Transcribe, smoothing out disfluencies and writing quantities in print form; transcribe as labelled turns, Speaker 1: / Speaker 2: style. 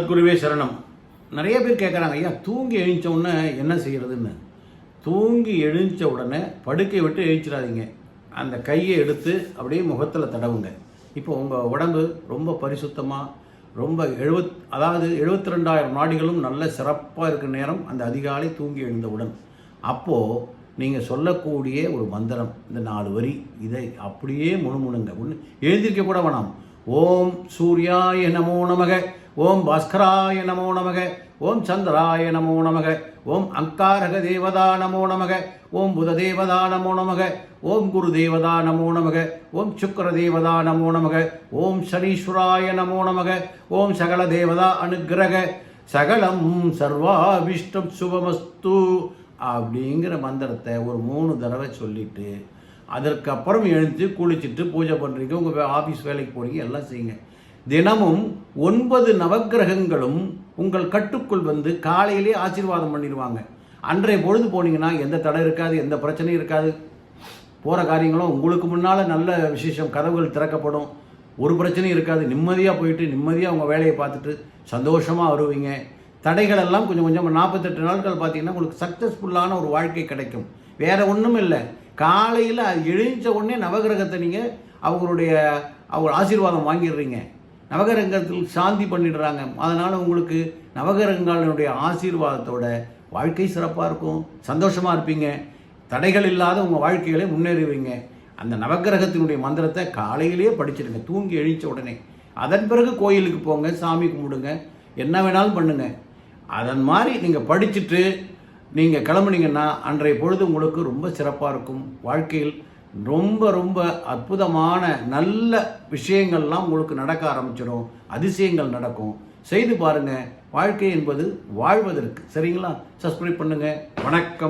Speaker 1: குருவே சரணம். நிறைய பேர் கேட்குறாங்க, ஐயா தூங்கி எழுந்த உடனே என்ன செய்கிறதுன்னு. தூங்கி எழுந்த உடனே படுக்கை விட்டு எழுச்சிடாதீங்க. அந்த கையை எடுத்து அப்படியே முகத்தில் தடவுங்க. இப்போ உங்கள் உடம்பு ரொம்ப பரிசுத்தமாக, ரொம்ப 72,000 நாடிகளும் நல்ல சிறப்பாக இருக்கிற நேரம் அந்த அதிகாலை தூங்கி எழுந்தவுடன். அப்போது நீங்கள் சொல்லக்கூடிய ஒரு மந்திரம், இந்த 4 வரி, இதை அப்படியே முணுமுணுங்க. ஒன்று எழுந்திருக்க கூட வேணாம். ஓம் சூர்யாய நமோ நமக, ஓம் பாஸ்கராய நமோ நமக, ஓம் சந்திராய நமோ நமக, ஓம் அங்காரக தேவதா நமோ நமக, ஓம் புத தேவதா நமோ நமக, ஓம் குரு தேவதா நமோ நமக, ஓம் சுக்கர தேவதா நமோ நமக, ஓம் சனீஸ்வராய நமோ நமக, ஓம் சகல தேவதா அனுகிரக சகலம் சர்வாபிஷ்டம் சுபமஸ்து அப்படிங்கிற மந்திரத்தை ஒரு 3 தடவை சொல்லிவிட்டு அதற்கப்புறம் எழுந்து குளிச்சுட்டு பூஜை பண்ணுறீங்க, உங்கள் ஆஃபீஸ் வேலைக்கு போகிறீங்க, எல்லாம் செய்யுங்க. தினமும் 9 நவக்கிரகங்களும் உங்கள் கட்டுக்குள் வந்து காலையிலே ஆசீர்வாதம் பண்ணிடுவாங்க. அன்றைய பொழுது போனீங்கன்னா எந்த தடை இருக்காது, எந்த பிரச்சனையும் இருக்காது. போகிற காரியங்களும் உங்களுக்கு முன்னால் நல்ல விசேஷம், கதவுகள் திறக்கப்படும், ஒரு பிரச்சனையும் இருக்காது. நிம்மதியாக போயிட்டு நிம்மதியாக உங்கள் வேலையை பார்த்துட்டு சந்தோஷமாக வருவீங்க. தடைகள் எல்லாம் கொஞ்சம் கொஞ்சம் 48 நாட்கள் பார்த்தீங்கன்னா உங்களுக்கு சக்ஸஸ்ஃபுல்லான ஒரு வாழ்க்கை கிடைக்கும். வேறு ஒன்றும் இல்லை. காலையில் எழுந்த உடனே நவகிரகத்தை நீங்கள் அவங்க ஆசீர்வாதம் வாங்கிடுறீங்க. நவகிரகத்தில் சாந்தி பண்ணிடுறாங்க. அதனால் உங்களுக்கு நவகிரகங்களுடைய ஆசீர்வாதத்தோட வாழ்க்கை சிறப்பாக இருக்கும், சந்தோஷமாக இருப்பீங்க, தடைகள் இல்லாத உங்கள் வாழ்க்கைகளை முன்னேறுவீங்க. அந்த நவகிரகத்தினுடைய மந்திரத்தை காலையிலேயே படிச்சிடுங்க தூங்கி எழுந்த உடனே. அதன் பிறகு கோயிலுக்கு போங்க, சாமி கும்பிடுங்க, என்ன வேணாலும் பண்ணுங்கள். அதன் மாதிரி நீங்கள் படிச்சுட்டு நீங்கள் கிளம்புனீங்கன்னா அன்றைய பொழுது உங்களுக்கு ரொம்ப சிறப்பாக இருக்கும். வாழ்க்கையில் ரொம்ப ரொம்ப அற்புதமான நல்ல விஷயங்கள்லாம் உங்களுக்கு நடக்க ஆரம்பிச்சிடும், அதிசயங்கள் நடக்கும். செய்து பாருங்கள். வாழ்க்கை என்பது வாழ்வதற்கு. சரிங்களா? சப்ஸ்கிரைப் பண்ணுங்கள். வணக்கம்.